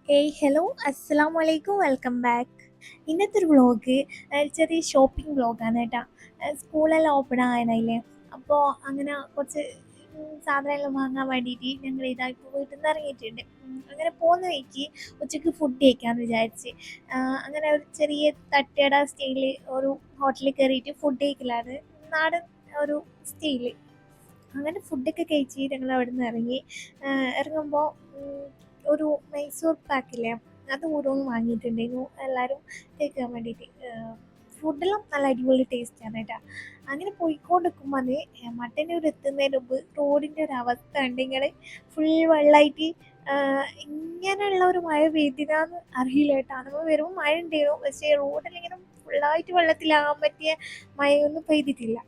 Hello, അസ്സലാമു അലൈക്കും, welcome back. ഇന്നത്തെ ഒരു വ്ളോഗ് ചെറിയ ഷോപ്പിംഗ് വ്ളോഗാണ് കേട്ടോ. സ്കൂളെല്ലാം ഓപ്പൺ ആകാനായില്ലേ, അപ്പോൾ അങ്ങനെ കുറച്ച് സാധനങ്ങൾ വാങ്ങാൻ വേണ്ടിയിട്ട് ഞങ്ങൾ ഇതാ ഇപ്പോൾ വീട്ടിൽ നിന്ന് ഇറങ്ങിയിട്ടുണ്ട്. അങ്ങനെ പോകുന്ന വഴിക്ക് ഉച്ചയ്ക്ക് ഫുഡ് കഴിക്കാമെന്ന് വിചാരിച്ച് അങ്ങനെ ഒരു ചെറിയ തട്ടുകട സ്റ്റൈലിൽ ഒരു ഹോട്ടലിൽ കയറിയിട്ട് ഫുഡ് കഴിക്കലാണ്, നാടൻ ഒരു സ്റ്റൈല്. അങ്ങനെ ഫുഡൊക്കെ കഴിച്ച് ഞങ്ങൾ അവിടെ നിന്ന് ഇറങ്ങി. ഇറങ്ങുമ്പോൾ ഒരു മൈസൂർ പാക്കില്ലേ, അത് ഓരോന്ന് വാങ്ങിയിട്ടുണ്ടായിരുന്നു എല്ലാവരും കഴിക്കാൻ വേണ്ടിയിട്ട്. ഫുഡെല്ലാം നല്ല അടിപൊളി ടേസ്റ്റാണ് കേട്ടോ. അങ്ങനെ പോയിക്കൊണ്ടിരിക്കുമ്പോൾ മട്ടന്നൂർ എത്തുന്നതിന് മുമ്പ് റോഡിൻ്റെ ഒരു അവസ്ഥ ഉണ്ടെങ്കിൽ ഫുൾ വെള്ളമായിട്ട്. ഇങ്ങനെയുള്ള ഒരു മഴ പെയ്തിനാന്ന് അറിയില്ല കേട്ടോ. നമ്മൾ വരുമ്പോൾ മഴ ഉണ്ടായിരുന്നു, പക്ഷേ റോഡിലിങ്ങനെ ഫുള്ളായിട്ട് വെള്ളത്തിലാകാൻ പറ്റിയ മഴയൊന്നും പെയ്തിട്ടില്ല.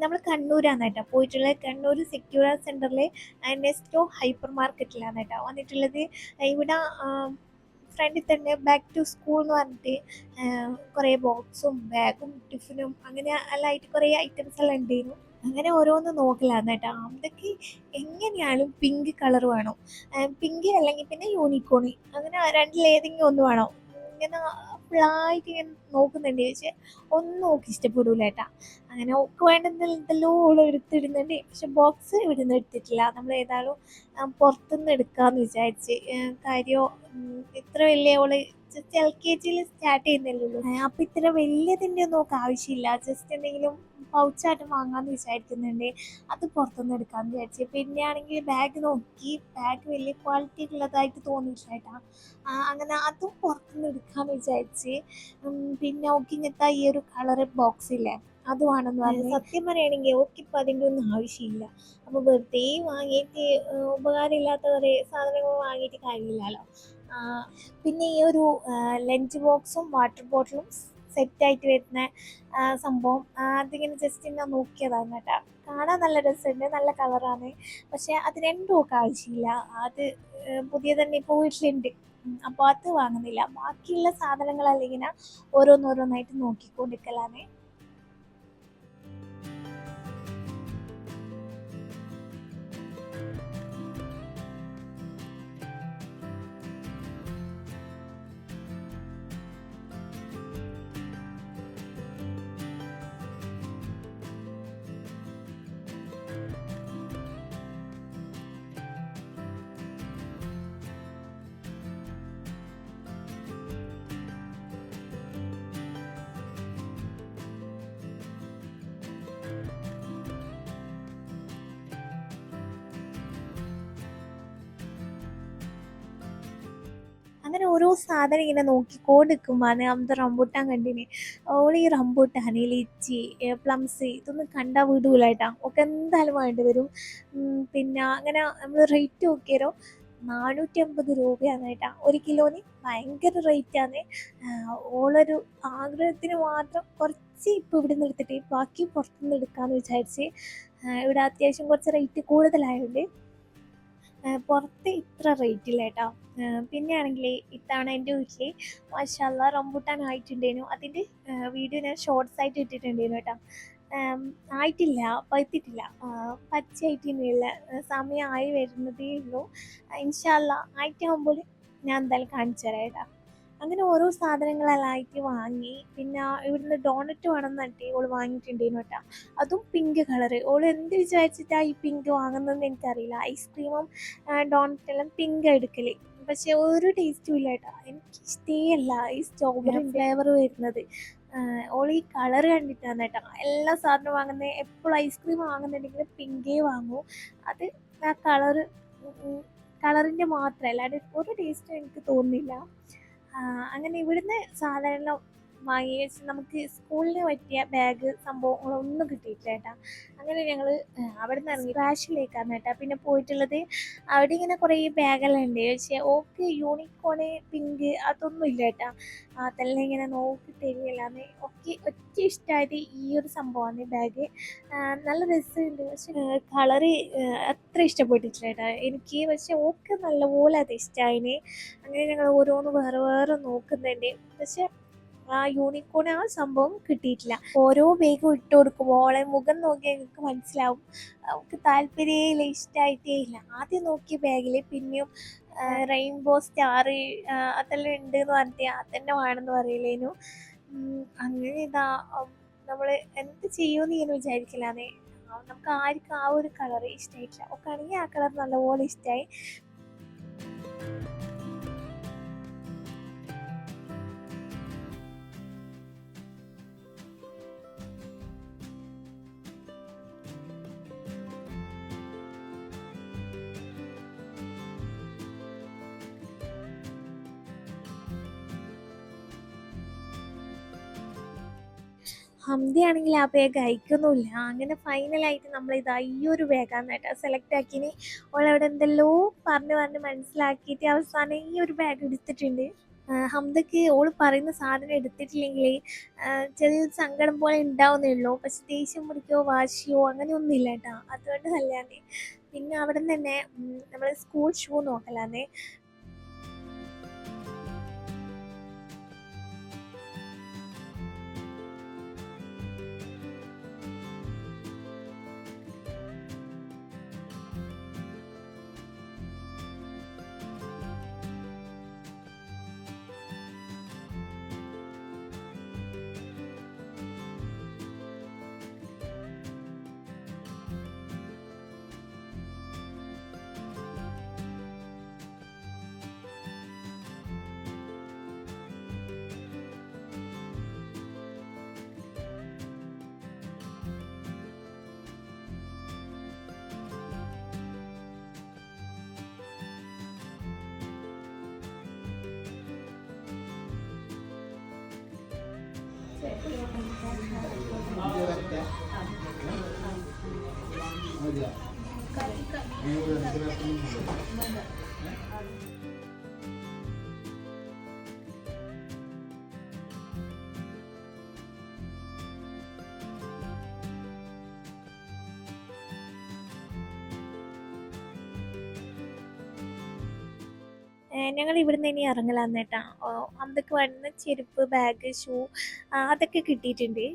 നമ്മൾ കണ്ണൂരാണ് കേട്ടോ പോയിട്ടുള്ളത്. കണ്ണൂർ സെക്യൂർ സെൻറ്ററിൽ നെസ്റ്റോ ഹൈപ്പർ മാർക്കറ്റിലാണ് കേട്ടോ വന്നിട്ടുള്ളത്. ഇവിടെ ഫ്രണ്ടിൽ തന്നെ ബാക്ക് ടു സ്കൂൾ എന്ന് പറഞ്ഞിട്ട് കുറേ ബോക്സും ബാഗും ടിഫിനും അങ്ങനെ എല്ലാം ആയിട്ട് കുറേ ഐറ്റംസ് എല്ലാം ഉണ്ടായിരുന്നു. അങ്ങനെ ഓരോന്ന് നോക്കലാണ് കേട്ടോ. അതൊക്കെ എങ്ങനെയാലും പിങ്ക് കളർ വേണം, പിങ്ക് അല്ലെങ്കിൽ പിന്നെ യൂണിക്കോൺ, അങ്ങനെ രണ്ടിലേതെങ്കിലും ഒന്ന് വേണം. ഇങ്ങനെ ഫുള്ളായിട്ട് ഇങ്ങനെ നോക്കുന്നുണ്ട്, ചോദിച്ചാൽ ഒന്നും നോക്കി ഇഷ്ടപ്പെടൂല കേട്ടാ. അങ്ങനെ ഓക്ക് വേണ്ടുന്നതെല്ലോ ഓള് എടുത്തിടുന്നുണ്ട്, പക്ഷെ ബോക്സ് ഇവിടുന്ന് എടുത്തിട്ടില്ല. നമ്മൾ ഏതായാലും പുറത്തുനിന്ന് എടുക്കാമെന്ന് വിചാരിച്ച്. കാര്യം ഇത്ര വലിയ ഓള് ജസ്റ്റ് LKG സ്റ്റാർട്ട് ചെയ്യുന്നല്ലേ ഉള്ളൂ. അപ്പം ഇത്ര വലിയതിൻ്റെ ഒന്നും ഒക്കെ ആവശ്യമില്ല, ജസ്റ്റ് എന്തെങ്കിലും പൗച്ചായിട്ട് വാങ്ങാമെന്ന് വിചാരിക്കുന്നുണ്ട്. അത് പുറത്തുനിന്ന് എടുക്കാമെന്ന് വിചാരിച്ച്. പിന്നെ ആണെങ്കിൽ ബാഗ് നോക്കി, ബാഗ് വലിയ ക്വാളിറ്റി ഉള്ളതായിട്ട് തോന്നിയിട്ടില്ല കേട്ടോ. അങ്ങനെ അതും പുറത്തുനിന്ന് എടുക്കാമെന്ന് വിചാരിച്ച്. പിന്നെ ഓക്ക് ഇങ്ങനത്തെ ഈ ഒരു കളർ ബോക്സ് ഇല്ലേ, അത് വേണമെന്ന് പറഞ്ഞു. സത്യം പറയുകയാണെങ്കിൽ ഓക്കിപ്പോൾ അതിൻ്റെ ഒന്നും ആവശ്യമില്ല. അപ്പോൾ വെറുതെ വാങ്ങിയിട്ട് ഉപകാരമില്ലാത്ത കുറേ സാധനങ്ങൾ വാങ്ങിയിട്ട് കാര്യമില്ലല്ലോ. പിന്നെ ഈ ഒരു ലഞ്ച് ബോക്സും വാട്ടർ ബോട്ടിലും സെറ്റായിട്ട് വരുന്ന സംഭവം, അതിങ്ങനെ ജസ്റ്റ് ഞാൻ നോക്കിയതാണ് കേട്ടോ. കാണാൻ നല്ല രസമുണ്ട്, നല്ല കളറാണ്, പക്ഷേ അത് രണ്ടും ഒക്കെ ആവശ്യമില്ല. അത് പുതിയ തന്നെ ഇപ്പോൾ വീട്ടിലുണ്ട്. അപ്പോൾ അത് വാങ്ങുന്നില്ല. ബാക്കിയുള്ള സാധനങ്ങളെല്ലാം ഇങ്ങനെ ഓരോന്നോരോന്നായിട്ട് നോക്കിക്കൊണ്ടിരിക്കലാണ്. അങ്ങനെ ഓരോ സാധനം ഇങ്ങനെ നോക്കിക്കൊണ്ടിരിക്കുമ്പോൾ അന്ന് റംബൂട്ടാൻ കണ്ടിന്. ഓൾ ഈ റംബൂട്ടാൻ, ലിച്ചി, പ്ലംസ് ഇതൊന്നും കണ്ടാൽ വിടൂല കേട്ടോ. ഒക്കെ എന്തായാലും വേണ്ടി വരും. പിന്നെ അങ്ങനെ നമ്മൾ റേറ്റ് നോക്കിയാലോ 450 രൂപയാണ് കേട്ടോ ഒരു കിലോന്. ഭയങ്കര റേറ്റാണ്. ഓളൊരു ആഗ്രഹത്തിന് മാത്രം കുറച്ച് ഇപ്പോൾ ഇവിടെ നിന്ന് എടുത്തിട്ട് ബാക്കി പുറത്തുനിന്ന് എടുക്കാമെന്ന് വിചാരിച്ച്. ഇവിടെ അത്യാവശ്യം കുറച്ച് റേറ്റ് കൂടുതലായതുകൊണ്ട് പുറത്ത് ഇത്ര റേറ്റില്ല കേട്ടോ. പിന്നെ ആണെങ്കിൽ ഇത്തവണ എൻ്റെ വീട്ടിൽ മാഷാ അല്ലാ റംബൂട്ടാൻ ആയിട്ടുണ്ടായിരുന്നു. അതിൻ്റെ വീഡിയോ ഞാൻ ഷോർട്സ് ആയിട്ട് ഇട്ടിട്ടുണ്ടായിരുന്നു കേട്ടോ. ആയിട്ടില്ല, പഴുത്തിട്ടില്ല, പച്ചയായിട്ടില്ല, സമയമായി വരുന്നതേ ഉള്ളൂ. ഇൻഷാ അല്ലാ ആയിട്ടാകുമ്പോൾ ഞാൻ എന്തായാലും കാണിച്ചു തരാം കേട്ടോ. അങ്ങനെ ഓരോ സാധനങ്ങളെല്ലാം ആയിട്ട് വാങ്ങി. പിന്നെ ഇവിടുന്ന് ഡോണറ്റ് വേണമെന്ന് പറഞ്ഞിട്ട് ഓൾ വാങ്ങിയിട്ടുണ്ടായിരുന്നു കേട്ടോ. അതും പിങ്ക് കളറ്. ഓൾ എന്ത് വിചാരിച്ചിട്ടാണ് ഈ പിങ്ക് വാങ്ങുന്നതെന്ന് എനിക്കറിയില്ല. ഐസ്ക്രീമും ഡോണറ്റെല്ലാം പിങ്ക് എടുക്കൽ, പക്ഷേ ഒരു ടേസ്റ്റും ഇല്ല കേട്ടോ. എനിക്ക് ഇഷ്ടമല്ല ഈ സ്ട്രോബെറി ഫ്ലേവർ വരുന്നത്. ഓൾ ഈ കളറ് കണ്ടിട്ടാണ് കേട്ടോ എല്ലാ സാധനവും വാങ്ങുന്നത്. എപ്പോഴും ഐസ്ക്രീം വാങ്ങുന്നുണ്ടെങ്കിൽ പിങ്കേ വാങ്ങൂ. അത് ആ കളറിൻ്റെ മാത്രമല്ല, അല്ലാണ്ട് ഒരു ടേസ്റ്റും എനിക്ക് തോന്നുന്നില്ല. അങ്ങനെ ഇവിടുന്ന് സാധാരണ വാങ്ങി വെച്ച് നമുക്ക് സ്കൂളിന് പറ്റിയ ബാഗ് സംഭവങ്ങളൊന്നും കിട്ടിയിട്ടില്ല കേട്ടോ. അങ്ങനെ ഞങ്ങൾ അവിടെ നിന്ന് ഇറങ്ങി സ്പ്ലാഷിലേക്കാണ് കേട്ടോ പിന്നെ പോയിട്ടുള്ളത്. അവിടെ ഇങ്ങനെ കുറേ ബാഗെല്ലാം ഉണ്ട്, പക്ഷേ ഓക്ക് യൂണിക്കോണ് പിങ്ക് അതൊന്നും ഇല്ല കേട്ടോ. അതെല്ലാം ഇങ്ങനെ നോക്കി തരികയല്ലാന്ന്. ഒക്കെ ഒറ്റ ഇഷ്ടമായത് ഈ ഒരു സംഭവമാണ് ബാഗ്. നല്ല രസമുണ്ട്, പക്ഷെ കളറ് അത്ര ഇഷ്ടപ്പെട്ടിട്ടില്ല കേട്ടോ എനിക്ക്. പക്ഷെ ഓക്ക് നല്ലപോലെ അത് ഇഷ്ടമായിന്. അങ്ങനെ ഞങ്ങൾ ഓരോന്ന് വേറെ വേറെ നോക്കുന്നുണ്ട്, പക്ഷെ ആ യൂണിക്കോൺ ആ സംഭവം കിട്ടിയിട്ടില്ല. ഓരോ ബാഗും ഇട്ട് കൊടുക്കുമ്പോൾ ഓളെ മുഖം നോക്കിയാൽ എനിക്ക് മനസ്സിലാവും അവൾക്ക് താല്പര്യമേ ഇഷ്ടമായിട്ടേ ഇല്ല. ആദ്യം നോക്കിയ ബാഗിൽ പിന്നെയും റെയിൻബോ സ്റ്റാർ അതെല്ലാം ഉണ്ട് എന്ന് പറഞ്ഞിട്ട് അതന്നെ വേണമെന്ന് പറയില്ലേനു. അങ്ങനെ ഇതാ നമ്മൾ എന്ത് ചെയ്യുമെന്ന് ഇങ്ങനെ വിചാരിക്കില്ലാന്നേ. നമുക്ക് ആർക്കും ആ ഒരു കളർ ഇഷ്ടമായിട്ടില്ല. ഒക്കെ ആണെങ്കിൽ ആ കളർ നല്ലപോലെ ഇഷ്ടമായി. ഹംദയാണെങ്കിൽ ആ ബാഗ് അയക്കുന്നുമില്ല. അങ്ങനെ ഫൈനലായിട്ട് നമ്മളിതാ ഈ ഒരു ബാഗാണ് കേട്ടോ സെലക്ട് ആക്കിന്. ഓളവിടെ എന്തെല്ലോ പറഞ്ഞ് പറഞ്ഞ് മനസ്സിലാക്കിയിട്ട് അവസാനം ഈ ഒരു ബാഗ് എടുത്തിട്ടുണ്ട്. ഹംദക്ക് ഓള് പറയുന്ന സാധനം എടുത്തിട്ടില്ലെങ്കിൽ ചെറിയൊരു സങ്കടം പോലെ ഉണ്ടാവുന്നേ ഉള്ളൂ. പക്ഷെ ദേഷ്യം പിടിക്കുകയോ വാശിയോ അങ്ങനെയൊന്നും ഇല്ല കേട്ടോ. അതുകൊണ്ട് നല്ലതാണ്. പിന്നെ അവിടെ നിന്ന് തന്നെ നമ്മൾ സ്കൂൾ ഷൂ നോക്കലാന്നേ. ഞങ്ങൾ ഇവിടുന്ന് ഇനി ഇറങ്ങലാന്ന് കേട്ടാ. അതൊക്കെ വേണ്ടുന്ന ചെരുപ്പ്, ബാഗ്, ഷൂ അതൊക്കെ കിട്ടിയിട്ടുണ്ട്.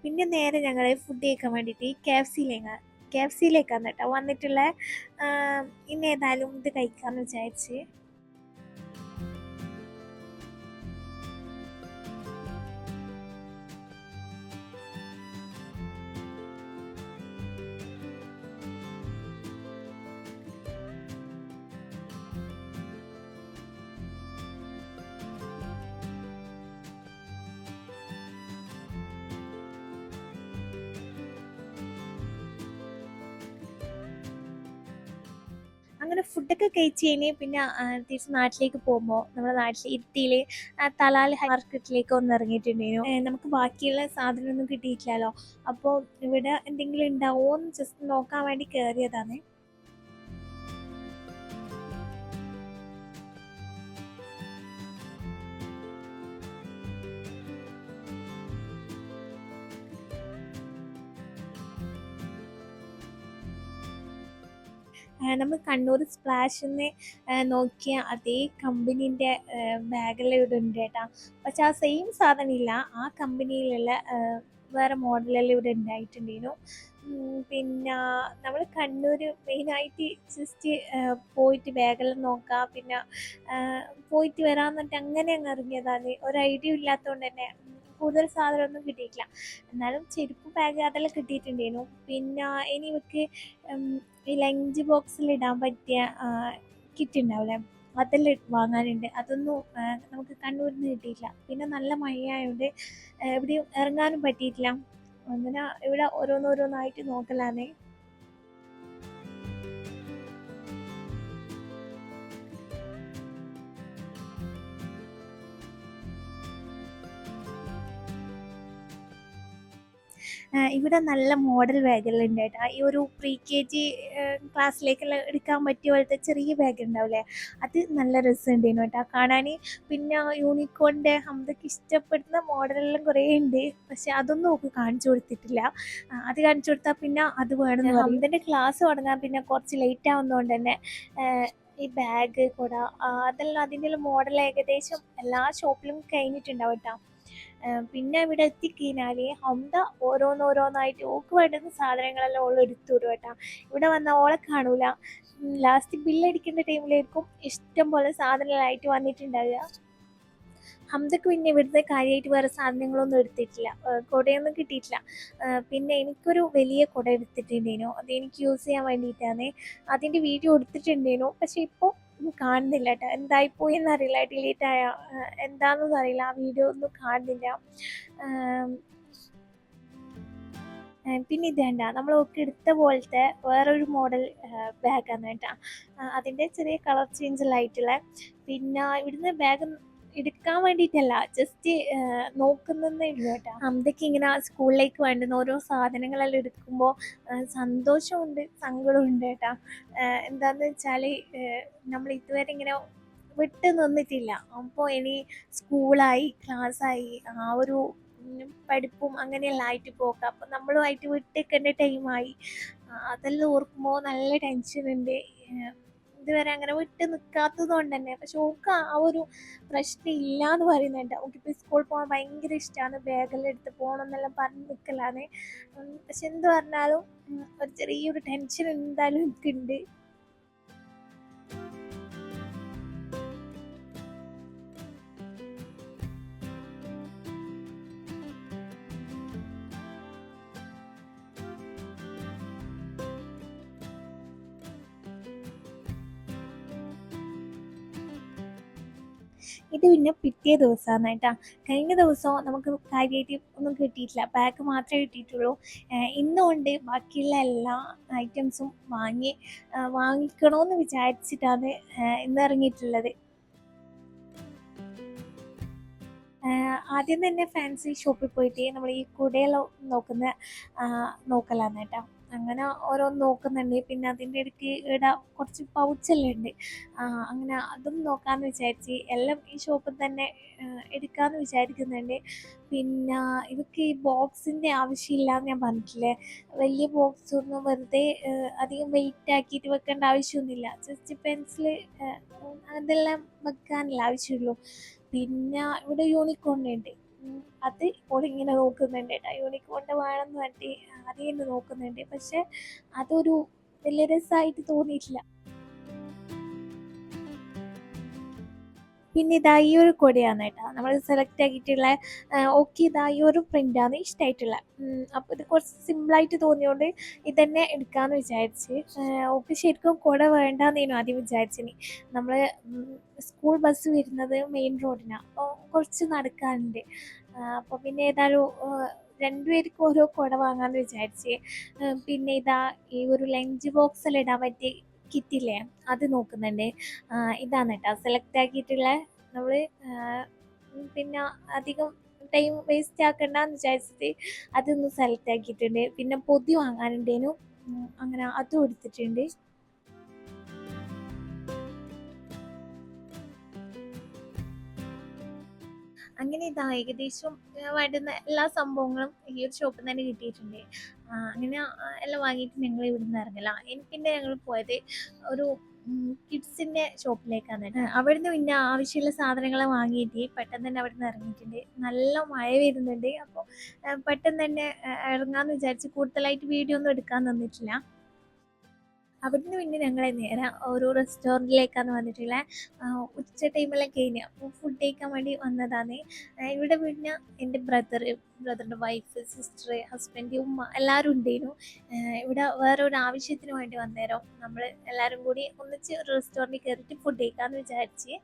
പിന്നെ നേരെ ഞങ്ങൾ ഫുഡ് കഴിക്കാൻ വേണ്ടിയിട്ട് KFC യിലേക്കാണ് കേട്ടോ വന്നിട്ടുള്ള. ഇന്ന് ഏതായാലും ഇത് കഴിക്കാമെന്ന് വിചാരിച്ച്. അങ്ങനെ ഫുഡൊക്കെ കഴിച്ച് കഴിഞ്ഞ് പിന്നെ തിരിച്ച് നാട്ടിലേക്ക് പോകുമ്പോൾ നമ്മുടെ നാട്ടിൽ ഇരിട്ടിയിൽ തലാൽ മാർക്കറ്റിലേക്ക് ഒന്ന് ഇറങ്ങിയിട്ടുണ്ടായിരുന്നു. നമുക്ക് ബാക്കിയുള്ള സാധനമൊന്നും കിട്ടിയിട്ടില്ലല്ലോ. അപ്പോൾ ഇവിടെ എന്തെങ്കിലും ഉണ്ടാവുമോ എന്ന് ജസ്റ്റ് നോക്കാൻ വേണ്ടി കയറിയതാണ്. നമ്മൾ കണ്ണൂർ സ്പ്ലാഷിന്ന് നോക്കിയ അതേ കമ്പനീൻ്റെ ബാഗെല്ലാം ഇവിടെ ഉണ്ട് കേട്ടോ. പക്ഷെ ആ സെയിം സാധനം ഇല്ല, ആ കമ്പനിയിലുള്ള വേറെ മോഡലെല്ലാം ഇവിടെ ഉണ്ടായിട്ടുണ്ടായിരുന്നു. പിന്നെ നമ്മൾ കണ്ണൂർ മെയിനായിട്ട് ജസ്റ്റ് പോയിട്ട് ബാഗെല്ലാം നോക്കാം, പിന്നെ പോയിട്ട് വരാമെന്ന് പറഞ്ഞിട്ട് അങ്ങനെ അങ്ങ് ഇറങ്ങിയതാണ്. ഒരു ഐഡിയ ഇല്ലാത്തതുകൊണ്ട് തന്നെ കൂടുതൽ സാധനമൊന്നും കിട്ടിയിട്ടില്ല. എന്നാലും ചെരുപ്പ്, ബാഗ് അതെല്ലാം കിട്ടിയിട്ടുണ്ടായിരുന്നു. പിന്നെ ഇനി ഇവക്ക് ഈ ലഞ്ച് ബോക്സിൽ ഇടാൻ പറ്റിയ കിറ്റ് ഉണ്ടാവില്ലേ, അതെല്ലാം വാങ്ങാനുണ്ട്. അതൊന്നും നമുക്ക് കണ്ണൂരിൽ നിന്ന് കിട്ടിയിട്ടില്ല. പിന്നെ നല്ല മഴയായതുകൊണ്ട് എവിടെയും ഇറങ്ങാനും പറ്റിയിട്ടില്ല. അങ്ങനെ ഇവിടെ ഓരോന്നോരോന്നായിട്ട് നോക്കലാന്നേ. ഇവിടെ നല്ല മോഡൽ ബാഗെല്ലാം ഉണ്ട് കേട്ടോ. ഈ ഒരു പ്രീ കെ ജി ക്ലാസ്സിലേക്കെല്ലാം എടുക്കാൻ പറ്റിയ പോലത്തെ ചെറിയ ബാഗ് ഉണ്ടാവില്ലേ, അത് നല്ല രസമുണ്ടായിരുന്നു കേട്ടോ കാണാൻ. പിന്നെ യൂണിക്കോണിൻ്റെ ഹംദക്ക് ഇഷ്ടപ്പെടുന്ന മോഡലെല്ലാം കുറേ ഉണ്ട്, പക്ഷെ അതൊന്നും ഓക്ക് കാണിച്ചു കൊടുത്തിട്ടില്ല. അത് കാണിച്ചു കൊടുത്താൽ പിന്നെ അത് വേണമെന്ന് പറയും. ഹംദൻ്റെ ക്ലാസ് തുടങ്ങാൻ പിന്നെ കുറച്ച് ലേറ്റ് ആവുന്നതുകൊണ്ട് തന്നെ ഈ ബാഗ് കുട അതെല്ലാം അതിൻ്റെ മോഡൽ ഏകദേശം എല്ലാ ഷോപ്പിലും കഴിഞ്ഞിട്ടുണ്ടാവും കേട്ടോ. പിന്നെ ഇവിടെ എത്തിക്കഴിഞ്ഞാൽ ഹംദ ഓരോന്നോരോന്നായിട്ട് ഓക്ക് വേണ്ടുന്ന സാധനങ്ങളെല്ലാം ഓൾ എടുത്തു വരും കേട്ടോ. ഇവിടെ വന്ന ഓളെ കാണൂല. ലാസ്റ്റ് ബില്ലടിക്കേണ്ട ടൈമിലായിരിക്കും ഇഷ്ടം പോലെ സാധനങ്ങളായിട്ട് വന്നിട്ടുണ്ടാവുക. ഹംദക്ക് പിന്നെ ഇവിടുത്തെ കാര്യമായിട്ട് വേറെ സാധനങ്ങളൊന്നും എടുത്തിട്ടില്ല, കുടയൊന്നും കിട്ടിയിട്ടില്ല. പിന്നെ എനിക്കൊരു വലിയ കുട എടുത്തിട്ടുണ്ടേനു, അത് എനിക്ക് യൂസ് ചെയ്യാൻ വേണ്ടിയിട്ടാണ്. അതിൻ്റെ വീഡിയോ എടുത്തിട്ടുണ്ടേനു, പക്ഷെ ഇപ്പോൾ കാണുന്നില്ല കേട്ടോ. എന്തായിപ്പോയി എന്നറിയില്ല, ഡിലീറ്റ് ആയ എന്താണെന്നൊന്നും അറിയില്ല, ആ വീഡിയോ ഒന്നും കാണുന്നില്ല. പിന്നെ ഇതേണ്ട നമ്മൾ ഒക്കെ എടുത്ത പോലത്തെ വേറൊരു മോഡൽ ബാഗാണ് കേട്ടോ. അതിൻ്റെ ചെറിയ കളർ ചേഞ്ചിലായിട്ടുള്ള. പിന്നെ ഇവിടുന്ന് ബാഗ് എടുക്കാൻ വേണ്ടിയിട്ടല്ല, ജസ്റ്റ് നോക്കുന്നതേ ഉള്ളൂ കേട്ടോ. അമ്മയ്ക്ക് ഇങ്ങനെ സ്കൂളിലേക്ക് വേണ്ടുന്ന ഓരോ സാധനങ്ങളെല്ലാം എടുക്കുമ്പോൾ സന്തോഷമുണ്ട് സങ്കടമുണ്ട് കേട്ടോ. എന്താണെന്ന് വെച്ചാൽ നമ്മൾ ഇതുവരെ ഇങ്ങനെ വിട്ട് നിന്നിട്ടില്ല. അപ്പോൾ ഇനി സ്കൂളായി ക്ലാസ്സായി ആ ഒരു പഠിപ്പും അങ്ങനെയെല്ലാം ആയിട്ട് പോക്കാം. അപ്പം നമ്മളുമായിട്ട് വിട്ടേക്കേണ്ട ടൈമായി. അതെല്ലാം ഓർക്കുമ്പോൾ നല്ല ടെൻഷനുണ്ട്. ഇതുവരെ അങ്ങനെ വിട്ട് നിൽക്കാത്തത് കൊണ്ട് തന്നെ. പക്ഷെ ഓൾക്ക് ആ ഒരു പ്രശ്നം ഇല്ല എന്ന് പറയുന്നുണ്ട്. ഓൾക്കിപ്പോൾ സ്കൂളിൽ പോകാൻ ഭയങ്കര ഇഷ്ടമാണ്, ബാഗെല്ലാം എടുത്ത് പോകണം എന്നെല്ലാം പറഞ്ഞ് നിൽക്കലാണ്. പക്ഷെ എന്ത് പറഞ്ഞാലും ഒരു ചെറിയൊരു ടെൻഷൻ എന്തായാലും എനിക്കുണ്ട്. ഇത് പിന്നെ പിറ്റേ ദിവസമാണ് കേട്ടോ. കഴിഞ്ഞ ദിവസം നമുക്ക് കാര്യമായിട്ട് ഒന്നും കിട്ടിയിട്ടില്ല, ബാഗ് മാത്രമേ കിട്ടിയിട്ടുള്ളൂ. ഇന്നുകൊണ്ട് ബാക്കിയുള്ള എല്ലാ ഐറ്റംസും വാങ്ങിക്കണമെന്ന് വിചാരിച്ചിട്ടാണ് ഇന്ന് ഇറങ്ങിയിട്ടുള്ളത്. ആദ്യം തന്നെ ഫാൻസി ഷോപ്പിൽ പോയിട്ട് നമ്മൾ ഈ കുടയെല്ലാം നോക്കലാണ് കേട്ടോ. അങ്ങനെ ഓരോന്ന് നോക്കുന്നുണ്ട്. പിന്നെ അതിൻ്റെ ഇടയ്ക്ക് ഇവിടെ കുറച്ച് പൗച്ചെല്ലാം ഉണ്ട്, അങ്ങനെ അതും നോക്കാമെന്ന് വിചാരിച്ച് എല്ലാം ഈ ഷോപ്പിൽ തന്നെ എടുക്കാമെന്ന് വിചാരിക്കുന്നുണ്ട്. പിന്നെ ഇവർക്ക് ഈ ബോക്സിൻ്റെ ആവശ്യമില്ല എന്ന് ഞാൻ പറഞ്ഞിട്ടില്ലേ, വലിയ ബോക്സ് ഒന്നും വെറുതെ അധികം വെയിറ്റ് ആക്കിയിട്ട് വെക്കേണ്ട ആവശ്യമൊന്നുമില്ല. ജസ്റ്റ് പെൻസിൽ അതെല്ലാം വെക്കാനല്ല ആവശ്യമുള്ളൂ. പിന്നെ ഇവിടെ യൂണിക്കോണിൻ്റെ ഉണ്ട്, അത് ഓളിങ്ങനെ നോക്കുന്നുണ്ട് കേട്ടോ. യൂണിക്കോണിൻ്റെ വേണമെന്ന് പറഞ്ഞിട്ട് ആദ്യം തന്നെ നോക്കുന്നുണ്ട്, പക്ഷെ അതൊരു വലിയ രസമായിട്ട് തോന്നിയിട്ടില്ല. പിന്നെ ഇതാ ഈ ഒരു കൊടിയാണ് കേട്ടോ നമ്മൾ സെലക്ട് ആക്കിയിട്ടുള്ള. ഓക്കെ, ഇതാ ഈ ഒരു പ്രിൻ്റാണ് ഇഷ്ടമായിട്ടുള്ള. അപ്പോൾ ഇത് കുറച്ച് സിമ്പിളായിട്ട് തോന്നിയോണ്ട് ഇതന്നെ എടുക്കാമെന്ന് വിചാരിച്ച്. ഓക്കെ, ശരിക്കും കുട വേണ്ടാന്നേനു ആദ്യം വിചാരിച്ചിനി. നമ്മൾ സ്കൂൾ ബസ് വരുന്നത് മെയിൻ റോഡിനാണ്, അപ്പോൾ കുറച്ച് നടക്കാനുണ്ട്. അപ്പോൾ പിന്നെ ഏതായാലും രണ്ടുപേർക്കും ഓരോ കുട വാങ്ങാമെന്ന് വിചാരിച്ച്. പിന്നെ ഇതാ ഈ ഒരു ലഞ്ച് ബോക്സെല്ലാം ഇടാൻ പറ്റിയ കിറ്റില്ലേ, അത് നോക്കുന്നുണ്ട്. ഇതാണ് കേട്ടോ സെലക്ട് ആക്കിയിട്ടുള്ള. നമ്മൾ പിന്നെ അധികം ടൈം വേസ്റ്റ് ആക്കണ്ടെന്ന് വിചാരിച്ചിട്ട് അതൊന്ന് സെലക്ട് ആക്കിയിട്ടുണ്ട്. പിന്നെ പൊതി വാങ്ങാനുണ്ടേനു, അങ്ങനെ അതും എടുത്തിട്ടുണ്ട്. അങ്ങനെ ഇതാ ഏകദേശം വേണ്ടുന്ന എല്ലാ സംഭവങ്ങളും ഈ ഒരു ഷോപ്പിൽ തന്നെ കിട്ടിയിട്ടുണ്ട്. അങ്ങനെ എല്ലാം വാങ്ങിയിട്ട് ഞങ്ങൾ ഇവിടുന്ന് ഇറങ്ങില്ല. പിന്നെ ഞങ്ങൾ പോയത് ഒരു കിഡ്സിൻ്റെ ഷോപ്പിലേക്കാണ്. അവിടുന്ന് പിന്നെ ആവശ്യമുള്ള സാധനങ്ങൾ വാങ്ങിയിട്ട് പെട്ടെന്ന് തന്നെ അവിടുന്ന് ഇറങ്ങിയിട്ടുണ്ട്. നല്ല മഴ വരുന്നുണ്ട്, അപ്പോൾ പെട്ടെന്ന് തന്നെ ഇറങ്ങാമെന്ന് വിചാരിച്ച് കൂടുതലായിട്ട് വീഡിയോ ഒന്നും എടുക്കാൻ തന്നിട്ടില്ല. അവിടുന്ന് പിന്നെ ഞങ്ങൾ നേരെ ഓരോ റെസ്റ്റോറൻറ്റിലേക്കാണ് വന്നിട്ടുള്ളത്. ഉച്ച ടൈമെല്ലാം കഴിഞ്ഞ് അപ്പോൾ ഫുഡ് കഴിക്കാൻ വേണ്ടി വന്നതാണ്. ഇവിടെ പിന്നെ എൻ്റെ ബ്രദറിൻ്റെ വൈഫ്, സിസ്റ്റർ, ഹസ്ബൻഡ്, ഉമ്മ എല്ലാവരും ഉണ്ടായിരുന്നു. ഇവിടെ വേറെ ഒരു ആവശ്യത്തിന് വേണ്ടി വന്നേരം നമ്മൾ എല്ലാവരും കൂടി ഒന്നിച്ച് ഒരു റെസ്റ്റോറൻറ്റിൽ കയറിയിട്ട് ഫുഡ് കഴിക്കാമെന്ന് വിചാരിച്ച്.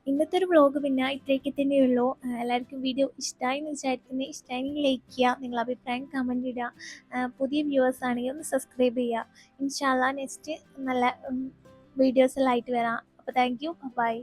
ഇന്നത്തെ ഒരു വ്ളോഗ് പിന്നെ ഇത്രയൊക്കെ തന്നെയുള്ളൂ. എല്ലാവർക്കും വീഡിയോ ഇഷ്ടമായി എന്ന് വിചാരിക്കുന്നു. ഇഷ്ടമായെങ്കിൽ ലൈക്ക് ചെയ്യുക, നിങ്ങളുടെ അഭിപ്രായം കമൻറ്റ് ഇടുക. പുതിയ വ്യൂവേഴ്സ് ആണെങ്കിൽ ഒന്ന് സബ്സ്ക്രൈബ് ചെയ്യുക. ഇൻഷാ അള്ളാ നെക്സ്റ്റ് നല്ല വീഡിയോസെല്ലാം ആയിട്ട് വരാം. അപ്പോൾ താങ്ക് യു, ബൈ.